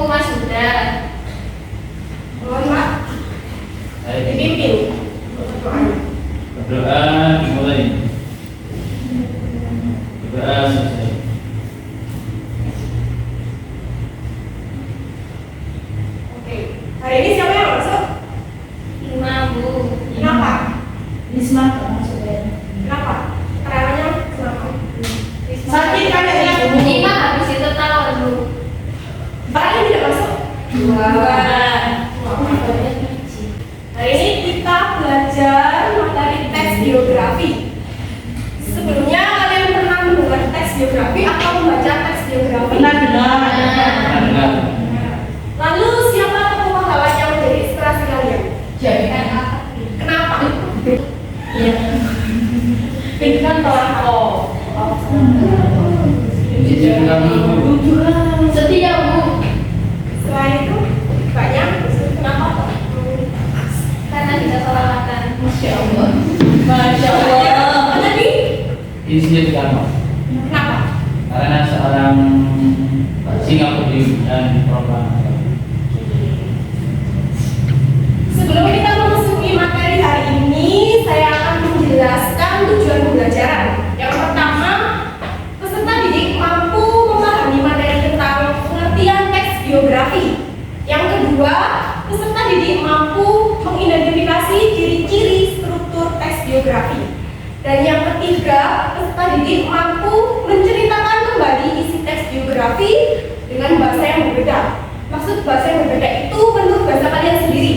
Mas Huda. Mohon Pak. Dipimpin. Berdoa dimulai. Berdoa selesai. Oke. Hari ini siapa yang masuk? Lima, Bu. Kenapa? Risma maksudnya. Kenapa? Keterangannya kenapa? Sakit kan ya? Lima habis itu tahun, Bu. Barang yang tidak masuk? Dua. Hari ini kita belajar materi teks geografi. Sebelumnya kalian pernah mendengar teks geografi atau membaca teks geografi? Benar. Dengar. Lalu siapa tokoh pahlawan yang menjadi inspirasi kalian? Jadikan apa? Kenapa? Iya. Itu kan tokoh. Jadi kamu Setia, Bu. Selain itu banyak. Kenapa? Karena kita solawatan. Masya Allah. Masya Allah. Apa tadi? isinya di kamar. Kenapa? Karena seorang Singapura dan program. Sebelum kita memasuki materi hari ini, saya akan menjelaskan tujuan pembelajaran. Yang pertama, peserta didik mampu memahami materi tentang pengertian teks geografi. Yang kedua, peserta didik mampu mengidentifikasi ciri-ciri struktur teks geografi. Dan yang ketiga, peserta didik mampu menceritakan kembali isi teks geografi dengan bahasa yang berbeda. Maksud bahasa yang berbeda itu menurut bahasa kalian sendiri.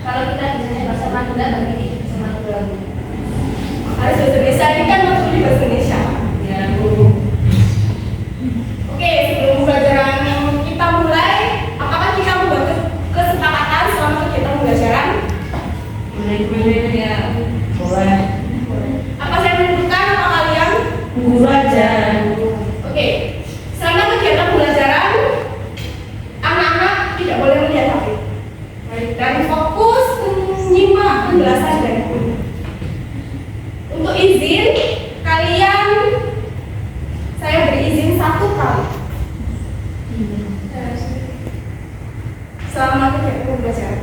Kalau kita biasanya bahasa Madura, bagi bahasa Madura, Bu. Harus bahasa Indonesia, ini kan maksudnya bahasa Indonesia. Ya, Bu. Oke, sebelum pembelajaran kita mulai, apakah kita membuat kesepakatan selama kegiatan pembelajaran? Boleh ya. Boleh. Apa saya menentukan apa kalian? Guru aja. Oke, selama kegiatan pembelajaran, anak-anak tidak boleh melihat HP. Baik, dan fokus menyimak penjelasan dari guru. Untuk izin, kalian saya beri izin 1 kali. Selama kegiatan pembelajaran.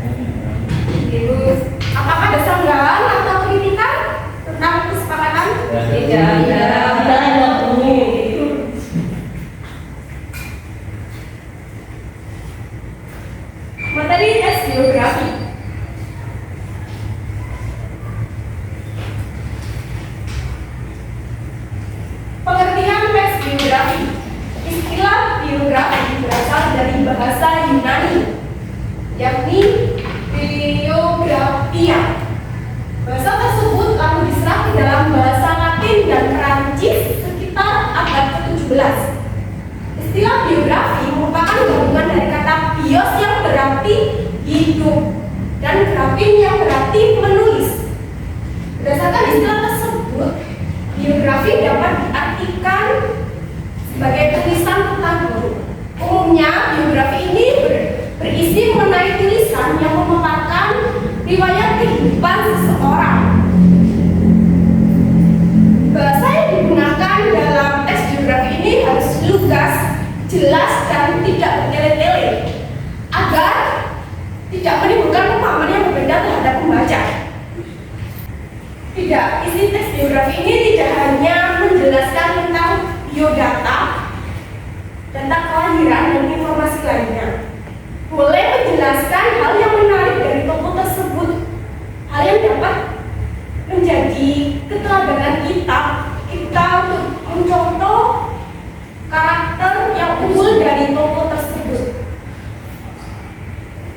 Terus, apakah ada sanggahan atau kritikan tentang kesepakatan? Tidak ada. Materi tes geografi. Pengertian teks geografi. Istilah geografi berasal dari bahasa Yunani, yakni geografia. Bahasa tersebut lalu diserap ke dalam bahasa Latin dan Perancis sekitar abad ke-17. Istilah biografi merupakan gabungan dari kata bios yang berarti hidup dan grafin yang berarti menulis. Berdasarkan istilah tersebut, biografi dapat diartikan sebagai tulisan tentang guru. Umumnya, biografi ini berisi mengenai tulisan yang memaparkan riwayat kehidupan seseorang. Bahasa yang digunakan dalam teks geografi ini harus lugas, jelas, dan tidak bertele-tele agar tidak menimbulkan pemahaman yang berbeda terhadap pembaca. Tidak, isi teks geografi ini tidak hanya menjelaskan tentang biodata, data kelahiran, dan informasi lainnya. Boleh menjelaskan hal yang menarik dari tokoh tersebut, hal yang dapat menjadi keteladanan kita untuk mencontoh karakter yang unggul dari tokoh tersebut.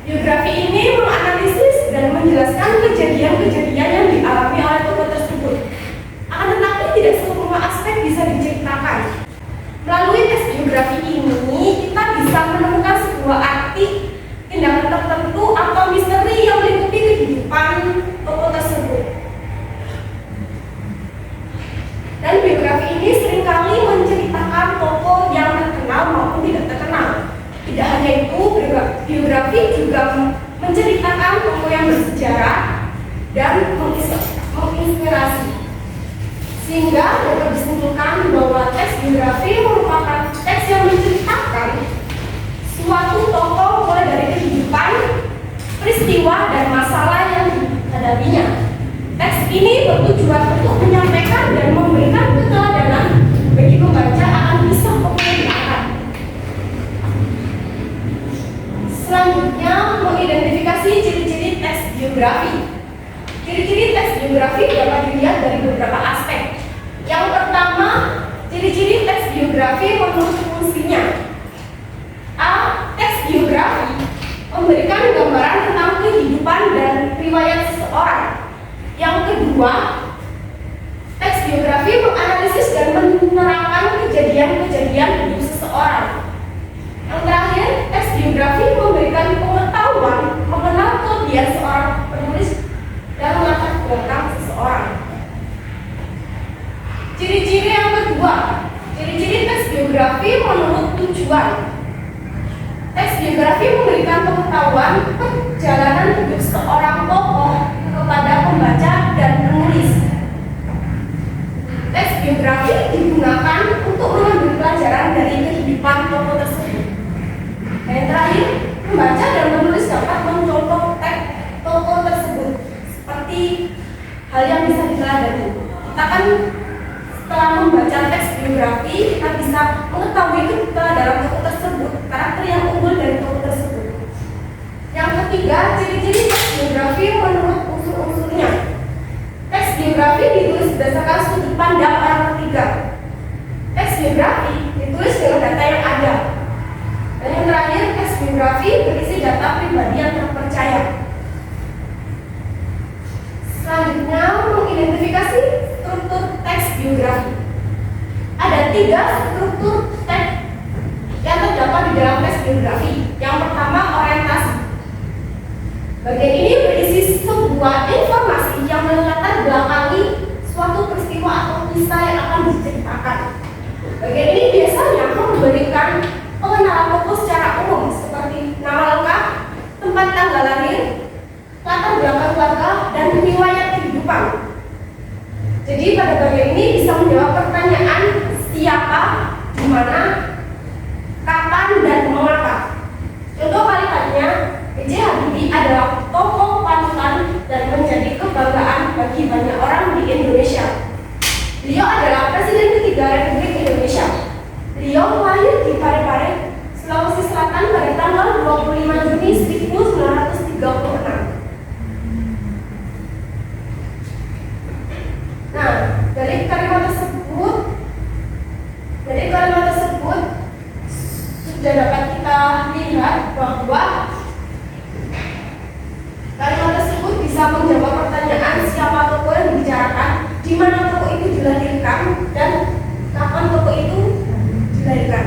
Biografi ini menganalisis dan menjelaskan kejadian-kejadian yang dialami oleh tokoh tersebut. Akan tetapi tidak semua aspek bisa diceritakan. Melalui tes biografi ini, kita bisa menemukan sebuah arti, tindakan tertentu, atau misteri yang meliputi kehidupan tokoh tersebut. Dan biografi ini seringkali menceritakan tokoh yang terkenal maupun tidak terkenal. Tidak hanya itu, biografi juga menceritakan tokoh yang bersejarah dan menginspirasi. Sehingga dapat disimpulkan bahwa teks biografi merupakan teks yang menceritakan peristiwa dan masalah yang dihadapinya. Teks ini bertujuan untuk menyampaikan dan memberikan keteladanan bagi pembaca akan bisa membedakan. Selanjutnya, mengidentifikasi ciri-ciri teks biografi. Ciri-ciri teks biografi dapat dilihat dari beberapa aspek. Yang pertama, ciri-ciri teks biografi menurut fungsinya. A. Teks biografi memberikan gambaran tentang kehidupan dan riwayat seseorang. Yang kedua, teks biografi menganalisis dan menerangkan kejadian-kejadian hidup seseorang. Yang terakhir, teks biografi memberikan pengetahuan mengenal kelebihan seorang penulis dan latar belakang seseorang. Ciri-ciri yang kedua, ciri-ciri teks biografi menurut tujuan. Teks biografi memberikan pengetahuan perjalanan hidup seorang tokoh kepada pembaca dan penulis. Teks biografi digunakan untuk mengambil pelajaran dari kehidupan tokoh tersebut. Dan yang terakhir, pembaca dan penulis dapat mencontoh teks tokoh tersebut seperti hal yang bisa diteladani. Kita kan setelah membaca teks biografi, kita bisa mengetahui keteladanan tokoh tersebut, karakter yang unggul dari tokoh tersebut. Yang ketiga, ciri-ciri teks biografi menurut unsur-unsurnya. Teks biografi ditulis berdasarkan sudut pandang orang ketiga. Teks biografi ditulis dengan data yang ada. Dan yang terakhir, teks biografi berisi data pribadi yang terpercaya. Selanjutnya, mengidentifikasi struktur teks biografi. Ada 3 struktur teks yang terdapat di dalam teks biografi. Yang pertama, orientasi. Bagian ini berisi sebuah informasi yang melatar belakangi suatu peristiwa atau kisah yang akan diceritakan. Bagian ini biasanya memberikan pengenalan tokoh secara umum seperti nama lengkap, tempat tanggal lahir, latar belakang keluarga, dan riwayat kehidupan. Jadi pada bagian ini bisa menjawab pertanyaan siapa, di mana, kapan, dan mengapa. Contoh kalimatnya, B.J. Habibie adalah tokoh panutan dan menjadi kebanggaan bagi banyak orang di Indonesia. Beliau adalah Presiden ketiga Republik Indonesia. Beliau lahir di Parepare, Sulawesi Selatan pada tanggal 25 Juni 1936. Nah, dari kalimat tersebut sudah dapat kita lihat bahwa kalimat tersebut bisa menjawab pertanyaan siapa tokoh yang dibicarakan, di mana tokoh itu dilahirkan, dan kapan tokoh itu dilahirkan.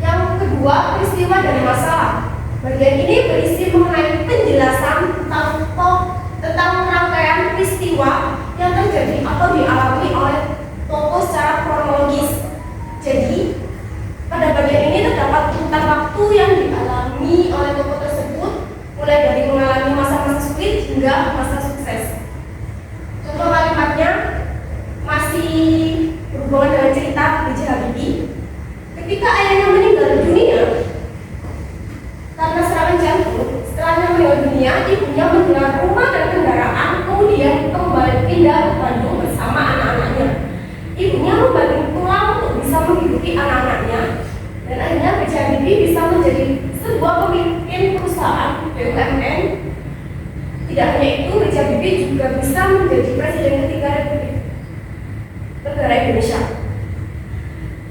Yang kedua, peristiwa dan masalah. Bagian ini berisi mengenai penjelasan tentang rangkaian peristiwa yang terjadi atau dialami oleh tokoh secara kronologis. Jadi, pada bagian ini terdapat urutan waktu yang dialami oleh tokoh tersebut, mulai dari mengalami masa-masa sulit hingga masa sukses. Contoh kalimatnya masih berhubungan dengan cerita B.J. Habibie. Ketika ayahnya meninggal dunia karena serangan jantung, setelahnya meninggal dunia, ibunya menjual rumah dan kendaraan, kemudian kembali pindah ke Bandung bersama anak-anaknya. Ibunya membagi tulang untuk bisa menghidupi anak-anaknya, dan akhirnya B.J. Habibie bisa menjadi sebuah pemimpin perusahaan BUMN. Tidak hanya itu, B.J. Habibie juga bisa menjadi Presiden ketiga Republik Negara Indonesia.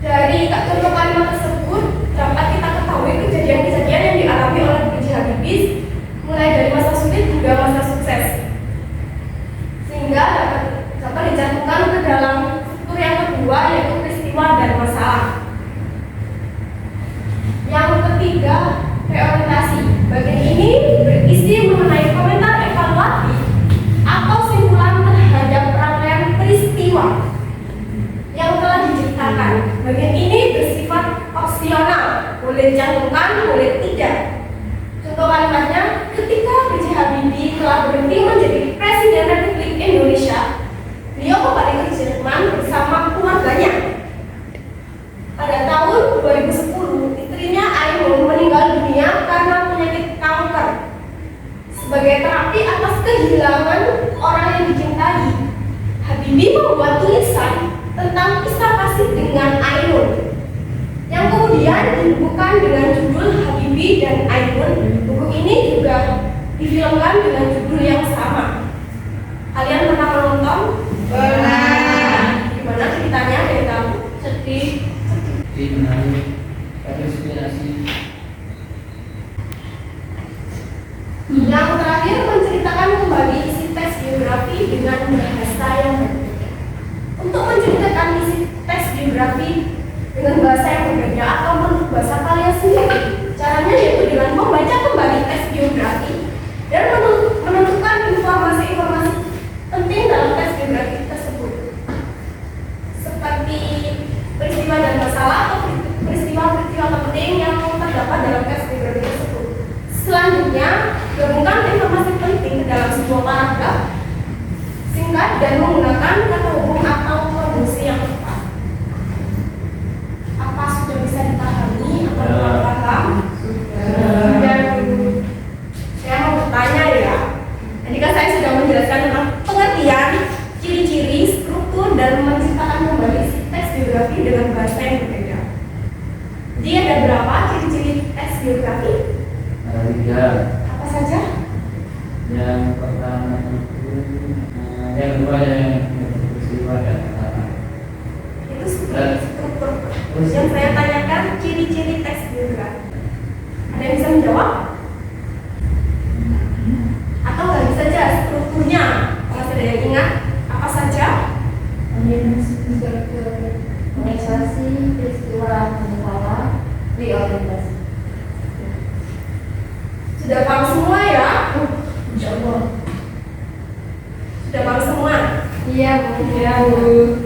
Dari contoh kalimat tersebut dapat kita ketahui kejadian-kejadian yang dialami oleh B.J. Habibie mulai dari masa sulit hingga masa sukses, sehingga dapat dicantumkan ke dalam struktur yang kedua, yaitu peristiwa dan masalah. Yang ketiga, reorientasi. Bagian ini berisi mengenai komentar evaluatif atau simpulan terhadap rangkaian peristiwa yang telah diceritakan. Bagian ini bersifat opsional, boleh dicantumkan, boleh tidak. Contoh kalimatnya, ketika B.J. Habibie telah berhenti menjadi Presiden Republik Indonesia, beliau kembali ke Jerman bersama keluarganya. Pada tahun 2010, istrinya Ainun meninggal dunia karena penyakit kemudian dibukukan dengan judul Habibie dan Ainun. Buku ini juga difilmkan dengan judul yang sama. Kalian pernah menonton? Pernah. Gimana ceritanya dari kamu? Sedih. Jadi menarik, terinspirasi. Yang terakhir menceritakan kembali isi teks biografi dengan bahasa yang berbeda. Untuk menceritakan isi teks biografi dengan bahasa yang berbeda atau menurut bahasa kalian sendiri, caranya yaitu dengan membaca kembali teks biografi dan menentukan informasi-informasi penting dalam teks biografi tersebut, seperti peristiwa dan masalah atau peristiwa-peristiwa penting yang terdapat dalam teks biografi tersebut. Selanjutnya, gabungkan informasi penting ke dalam sebuah paragraf singkat dan menggunakan kata hubung atau konjungsi yang tepat. Apa sudah bisa dipahami atau kurang paham? Sudah. Saya mau bertanya ya. Tadi kan saya sudah menjelaskan tentang pengertian, ciri-ciri, struktur, dan menceritakan kembali teks biografi dengan bahasa yang berbeda. Jadi ada berapa ciri-ciri teks biografi? Ada 3. Apa saja? Yang pertama itu, yang kedua yang peristiwa dan kata. Itu struktur. Yang saya tanyakan ciri-ciri teks biografi. Ada yang bisa menjawab? Atau nggak saja strukturnya? Kalau ada yang ingat, apa saja? Organisasi, peristiwa, masalah, reorientasi. Sudah paham semua ya? Insya Allah. Sudah paham semua? Iya, Bu. Ya, Bu.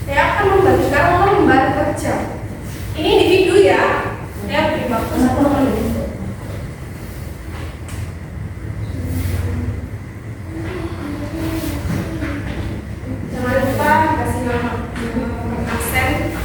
Saya akan membagikan lembar kerja. Ini individu ya. Saya beri waktu 1 menit. Jangan lupa kasih nama absen.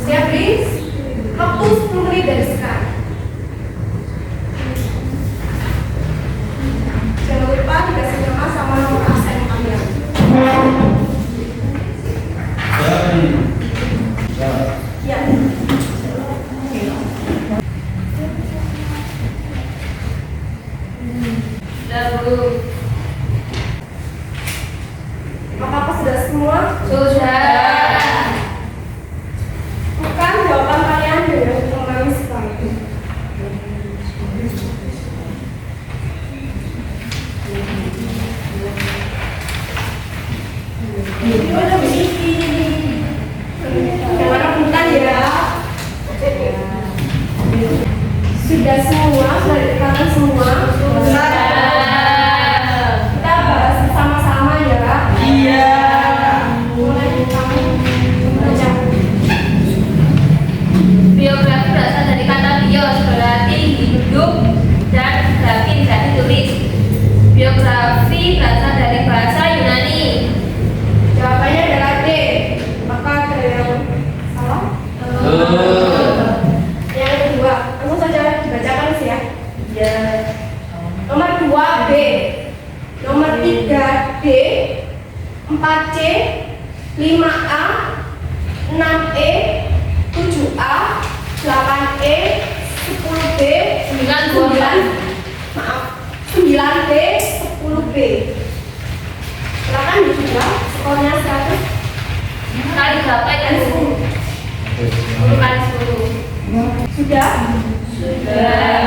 Saya beri waktu 10 menit dari sekarang. Jangan lupa dikasih nama sama nomor absen kalian. Ya. Sudah, Bu. Apakah sudah semua? Sudah. Bukan jawaban kalian dengan mengalami sekali. Ini udah begini. Jangan rebutan ya. Sudah semua, sudah dikatakan semua. Kita bahas sama-sama ya. Iya. Mulai dari kamu membaca. Biografi berasal dari kata bios, berarti hidup, dan grafi berarti tulis. Biografi berasal dari bahasa Yunani. Jawabannya adalah D. Maka ada yang salah? Yang kedua, langsung saja dibacakan sih ya. Ya. Nomor 2 B. Nomor 3 D. 4C. 5A. 6E. 7A. 8E. 10B. 9B. 10B. Silakan dicoba skornya 100 Kali berapa kali itu? 10. 10 kali 10. Sudah? Sudah.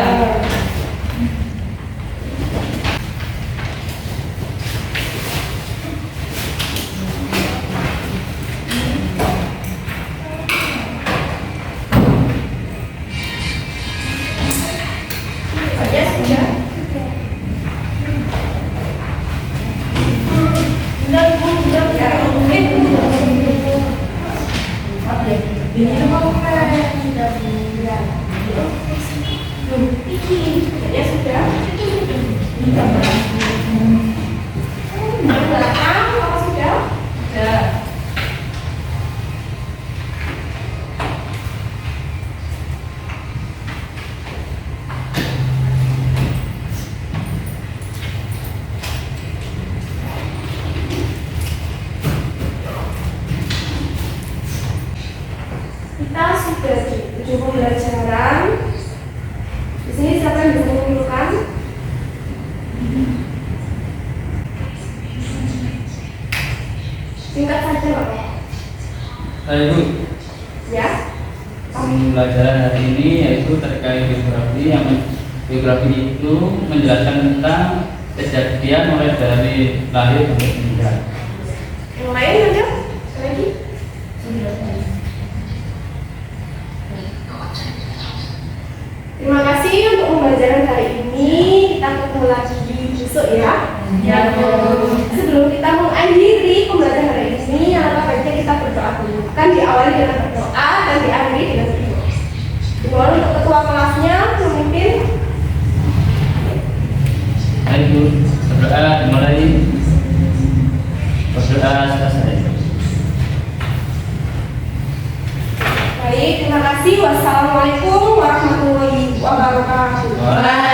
Saja sudah. Ya sudah. Yang belakang apa sudah? Sudah. Kita sudah di ujung pembelajaran. Di sini siapa yang bisa menyimpulkan? Singkat saja Pak. Saya Ibu, Ya. pembelajaran hari ini yaitu terkait biografi. Yang biografi itu menjelaskan tentang kejadian mulai dari lahir sampai meninggal. Yang lain ada? Lagi? Terima kasih untuk pembelajaran hari ini. Kita ketemu lagi besok ya. Ya, Bu. Sebelum kita mengakhiri pembelajaran hari ini, alangkah baiknya kita berdoa dulu. Kan diawali dengan berdoa dan diakhiri dengan berdoa. Dimohon untuk ketua kelasnya memimpin. Baik Bu, berdoa dimulai. Berdoa selesai. Baik, terima kasih. Wassalamualaikum warahmatullahi wabarakatuh. Waalaikumsalam.